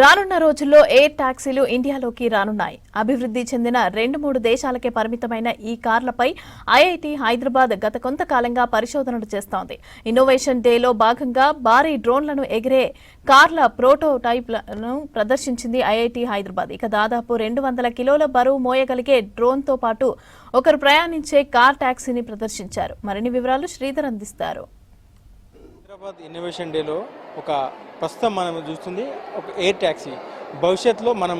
రానున్న రోజుల్లో ఎయిర్ టాక్సీలు ఇండియాలోకి రానున్నాయి. అభివృద్ధి చెందిన 2-3 దేశాలకే పరిమితమైన ఈ కార్లపై ఐఐటి హైదరాబాద్ గత కొంతకాలంగా పరిశోధనలు చేస్తోంది. ఇన్నోవేషన్ డేలో భాగంగా భారీ డ్రోన్లను ఎగిరే కార్ల ప్రోటోటైప్లను ప్రదర్శించింది ఐఐటి హైదరాబాద్. ఇక దాదాపు 200 కిలోల బరువు మోయగలిగే డ్రోన్తో పాటు ఒకరు ప్రయాణించే కార్ టాక్సీని ప్రదర్శించారు. మరిన్ని వివరాలు శ్రీధర్ అందిస్తారు. హైదరాబాద్ ఇన్నోవేషన్ డేలో ప్రస్తుతం మనం చూస్తుంది ఒక ఎయిర్ ట్యాక్సీ. భవిష్యత్తులో మనం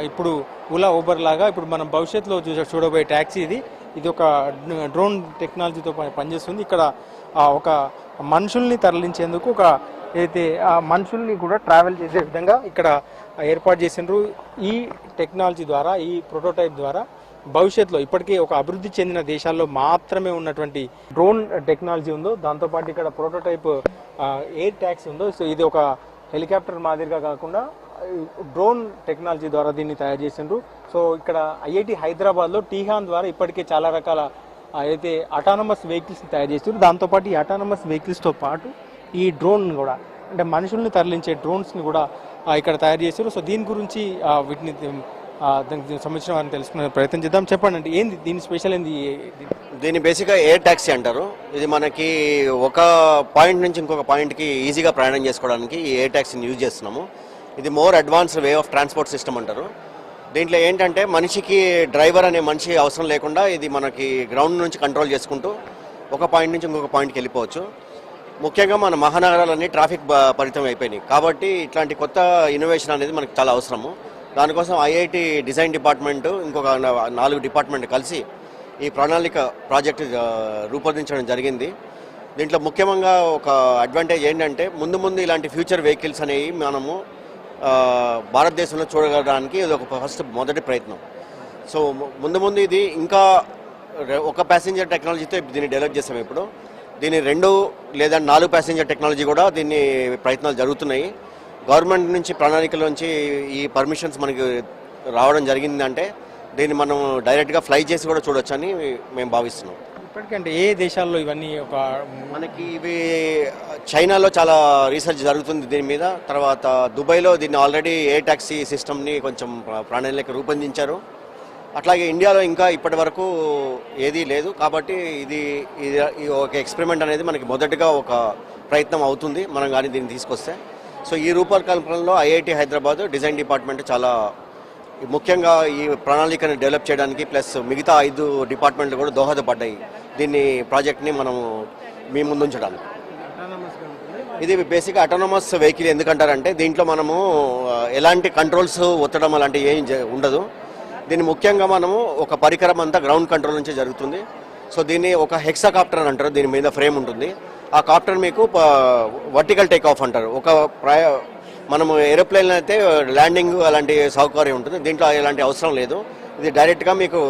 ఇప్పుడు ఓలా ఊబర్ లాగా ఇప్పుడు మనం భవిష్యత్తులో చూడబోయే ట్యాక్సీ ఇది ఒక డ్రోన్ టెక్నాలజీతో పనిచేస్తుంది. ఇక్కడ ఒక మనుషుల్ని తరలించేందుకు అయితే ఆ మనుషుల్ని కూడా ట్రావెల్ చేసే విధంగా ఇక్కడ ఏర్పాటు చేసినారు. ఈ టెక్నాలజీ ద్వారా, ఈ ప్రోటోటైప్ ద్వారా భవిష్యత్తులో ఇప్పటికే ఒక అభివృద్ధి చెందిన దేశాల్లో మాత్రమే ఉన్నటువంటి డ్రోన్ టెక్నాలజీ ఉందో, దాంతోపాటు ఇక్కడ ప్రోటోటైప్ ఎయిర్ ట్యాక్సీ ఉందో. సో ఇది ఒక హెలికాప్టర్ మాదిరిగా కాకుండా డ్రోన్ టెక్నాలజీ ద్వారా దీన్ని తయారు చేసిండ్రు. సో ఇక్కడ ఐఐటి హైదరాబాద్లో టీహాన్ ద్వారా ఇప్పటికే చాలా రకాల అయితే అటానమస్ వెహికల్స్ని తయారు చేస్తారు. దాంతోపాటు ఈ అటానమస్ వెహికల్స్తో పాటు ఈ డ్రోన్ కూడా, అంటే మనుషుల్ని తరలించే డ్రోన్స్ని కూడా ఇక్కడ తయారు చేస్తారు. సో దీని గురించి వీటిని దానికి సంబంధించిన వారిని తెలుసుకునే ప్రయత్నం చేద్దాం. చెప్పండి, అంటే ఏంది దీని స్పెషల్ ఏంది? దీన్ని బేసిక్గా ఎయిర్ ట్యాక్సీ అంటారు. ఇది మనకి ఒక పాయింట్ నుంచి ఇంకొక పాయింట్కి ఈజీగా ప్రయాణం చేసుకోవడానికి ఈ ఎయిర్ ట్యాక్సీని యూజ్ చేస్తున్నాము. ఇది more advanced way of transport system అంటారు. దీంట్లో ఏంటంటే మనిషికి డ్రైవర్ అనే మనిషి అవసరం లేకుండా ఇది మనకి గ్రౌండ్ నుంచి కంట్రోల్ చేసుకుంటూ ఒక పాయింట్ నుంచి ఇంకొక పాయింట్కి వెళ్ళిపోవచ్చు. ముఖ్యంగా మన మహానగరాలన్నీ ట్రాఫిక్ పరిమితం అయిపోయినాయి కాబట్టి ఇట్లాంటి కొత్త ఇన్నోవేషన్ అనేది మనకు చాలా అవసరము. దానికోసం ఐఐటి డిజైన్ డిపార్ట్మెంట్ ఇంకొక 4 డిపార్ట్మెంట్ కలిసి ఈ ప్రణాళిక ప్రాజెక్టు రూపొందించడం జరిగింది. దీంట్లో ముఖ్యంగా ఒక అడ్వాంటేజ్ ఏంటంటే ముందు ఇలాంటి ఫ్యూచర్ వెహికల్స్ అనేవి మనము భారతదేశంలో చూడగలడానికి ఇది ఒక మొదటి ప్రయత్నం. సో ముందు ఇది ఇంకా ఒక ప్యాసింజర్ టెక్నాలజీతో దీన్ని డెవలప్ చేసాం. ఇప్పుడు దీన్ని 2 లేదా 4 ప్యాసింజర్ టెక్నాలజీ కూడా దీన్ని ప్రయత్నాలు జరుగుతున్నాయి. గవర్నమెంట్ నుంచి ప్రణాళికలోంచి ఈ పర్మిషన్స్ మనకి రావడం జరిగిందంటే దీన్ని మనం డైరెక్ట్గా ఫ్లై చేసి కూడా చూడొచ్చని మేము భావిస్తున్నాం. ఇప్పటికంటే ఏ దేశాల్లో ఇవన్నీ మనకి ఇవి చైనాలో చాలా రీసెర్చ్ జరుగుతుంది దీని మీద. తర్వాత దుబాయ్లో దీన్ని ఆల్రెడీ ఎయిర్ ట్యాక్సీ సిస్టమ్ని కొంచెం ప్రణాళిక రూపొందించారు. అట్లాగే ఇండియాలో ఇంకా ఇప్పటి వరకు ఏదీ లేదు కాబట్టి ఇది ఒక ఎక్స్పెరిమెంట్ అనేది మనకి మొదటిగా ఒక ప్రయత్నం అవుతుంది మనం కానీ దీన్ని తీసుకొస్తే. సో ఈ రూపకల్పనలో ఐఐటి హైదరాబాద్ డిజైన్ డిపార్ట్మెంట్ చాలా ముఖ్యంగా ఈ ప్రణాళికను డెవలప్ చేయడానికి ప్లస్ మిగతా 5 డిపార్ట్మెంట్లు కూడా దోహదపడ్డాయి దీన్ని ప్రాజెక్ట్ని మనం మీ ముందు ఉంచడానికి. ఇది బేసిక్గా అటానమస్ వెహికల్ ఎందుకంటారంటే దీంట్లో మనము ఎలాంటి కంట్రోల్స్ ఒత్తడం అలాంటివి ఏం ఉండదు. దీన్ని ముఖ్యంగా మనము ఒక పరికరం అంతా గ్రౌండ్ కంట్రోల్ నుంచే జరుగుతుంది. సో దీన్ని ఒక హెక్సాకాప్టర్ అని అంటారు. దీని మీద ఫ్రేమ్ ఉంటుంది. ఆ కాప్టర్ మీకు వర్టికల్ టేక్ ఆఫ్ అంటారు. మనము ఏరోప్లేన్లో అయితే ల్యాండింగ్ అలాంటి సౌకర్యం ఉంటుంది. దీంట్లో ఎలాంటి అవసరం లేదు. ఇది డైరెక్ట్గా మీకు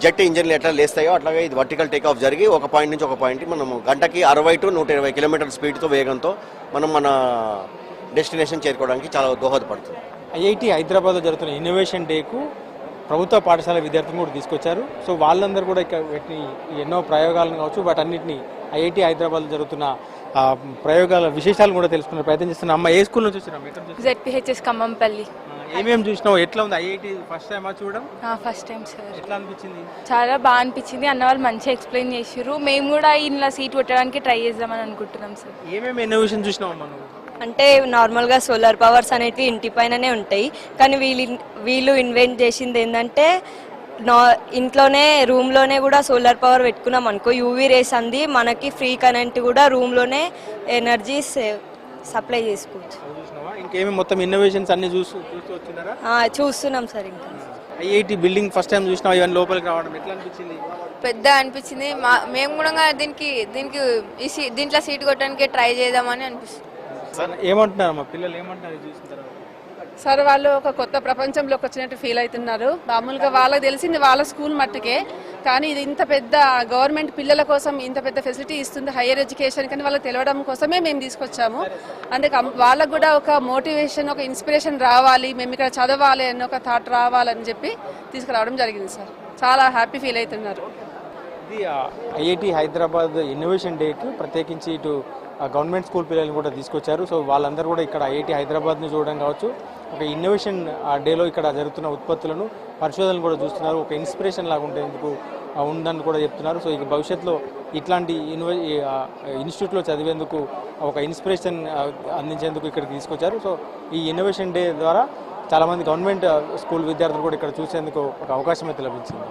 జెట్ ఇంజిన్లు ఎట్లా లేస్తాయో అట్లాగే ఇది వర్టికల్ టేక్ ఆఫ్ జరిగి ఒక పాయింట్ నుంచి ఒక పాయింట్కి మనము గంటకి 60 to 120 కిలోమీటర్ల స్పీడ్తో వేగంతో మనం మన డెస్టినేషన్ చేరుకోవడానికి చాలా దోహదపడుతుంది. ఐఐటి హైదరాబాద్లో జరుగుతున్న ఇన్నోవేషన్ డేకు ప్రభుత్వ పాఠశాల విద్యార్థులను కూడా తీసుకొచ్చారు. సో వాళ్ళందరూ కూడా ఇక్కడ వీటిని ఎన్నో ప్రయోగాలను కావచ్చు వాటన్నిటిని ఐఐటి హైదరాబాద్లో జరుగుతున్న ప్రయోగాల విశేషాలు కూడా తెలుసుకునే ప్రయత్నం చేస్తున్నాం. అమ్మ, ఏ స్కూల్ నుంచి వచ్చినాం? జెడ్పీహెచ్ఎస్ ఖమ్మంపల్లి. ఏమేమి చూసినావు? ఎట్లా ఉంది ఐఐటి? ఫస్ట్ టైం చూడడం? First time sir. ఎట్లా అనిపించింది? చాలా బాగా అనిపించింది. అన్న వాళ్ళు మంచిగా ఎక్స్ప్లెయిన్ చేసారు. మేము కూడా ఇలా సీట్ కొట్టడానికి ట్రై చేద్దామని అనుకుంటున్నాం సార్. ఏమేమి ఇన్నోవేషన్ చూసినావు మనం? అంటే నార్మల్గా సోలార్ పవర్స్ అనేవి ఇంటి పైననే ఉంటాయి, కానీ వీళ్ళు ఇన్వెంట్ చేసింది ఏంటంటే ఇంట్లోనే రూమ్లోనే కూడా సోలార్ పవర్ పెట్టుకున్నాం అనుకో, యూవీ రేస్ అంది మనకి ఫ్రీ కరెంట్ కూడా రూమ్లోనే ఎనర్జీ సప్లై చేసుకోవచ్చు. ఇంకేమి మొత్తం ఇన్నోవేషన్స్ అన్ని చూస్తున్నాం సార్. ఇంకా ఐఐటి బిల్డింగ్ ఫస్ట్ టైం చూసినా ఇవన్నీ లోపలికి రావడం ఎట్లా అనిపించింది? పెద్ద అనిపించింది. మేము కూడా దీంట్లో సీట్ కొట్టడానికి ట్రై చేద్దామని అనిపిస్తుంది. ఏమంటున్నారు మా పిల్లలు? ఏమంటున్నారు చూసిన తర్వాత? సార్, వాళ్ళు ఒక కొత్త ప్రపంచంలోకి వచ్చినట్టు ఫీల్ అవుతున్నారు. మామూలుగా వాళ్ళకి తెలిసింది వాళ్ళ స్కూల్ మట్టుకే, కానీ ఇది ఇంత పెద్ద గవర్నమెంట్ పిల్లల కోసం ఇంత పెద్ద ఫెసిలిటీ ఇస్తుంది హైయర్ ఎడ్యుకేషన్ కానీ వాళ్ళకి తెలియడం కోసమే మేము తీసుకొచ్చాము. అందుకే వాళ్ళకు కూడా ఒక మోటివేషన్, ఒక ఇన్స్పిరేషన్ రావాలి, మేము ఇక్కడ చదవాలి అని ఒక థాట్ రావాలని చెప్పి తీసుకురావడం జరిగింది సార్. చాలా హ్యాపీ ఫీల్ అవుతున్నారు. ఇది ఐఐటి హైదరాబాద్ ఇన్నోవేషన్ డేకు ప్రత్యేకించి ఇటు గవర్నమెంట్ స్కూల్ పిల్లల్ని కూడా తీసుకొచ్చారు. సో వాళ్ళందరూ కూడా ఇక్కడ ఐఐటి హైదరాబాద్ని చూడడం కావచ్చు, ఒక ఇన్నోవేషన్ డేలో ఇక్కడ జరుగుతున్న ఉత్పత్తులను పరిశోధనలు కూడా చూస్తున్నారు. ఒక ఇన్స్పిరేషన్ లాగా ఉండేందుకు ఉందని కూడా చెప్తున్నారు. సో ఇక భవిష్యత్తులో ఇట్లాంటి ఇన్స్టిట్యూట్లో చదివేందుకు ఒక ఇన్స్పిరేషన్ అందించేందుకు ఇక్కడికి తీసుకొచ్చారు. సో ఈ ఇన్నోవేషన్ డే ద్వారా చాలామంది గవర్నమెంట్ స్కూల్ విద్యార్థులు కూడా ఇక్కడ చూసేందుకు ఒక అవకాశం అయితే లభించింది.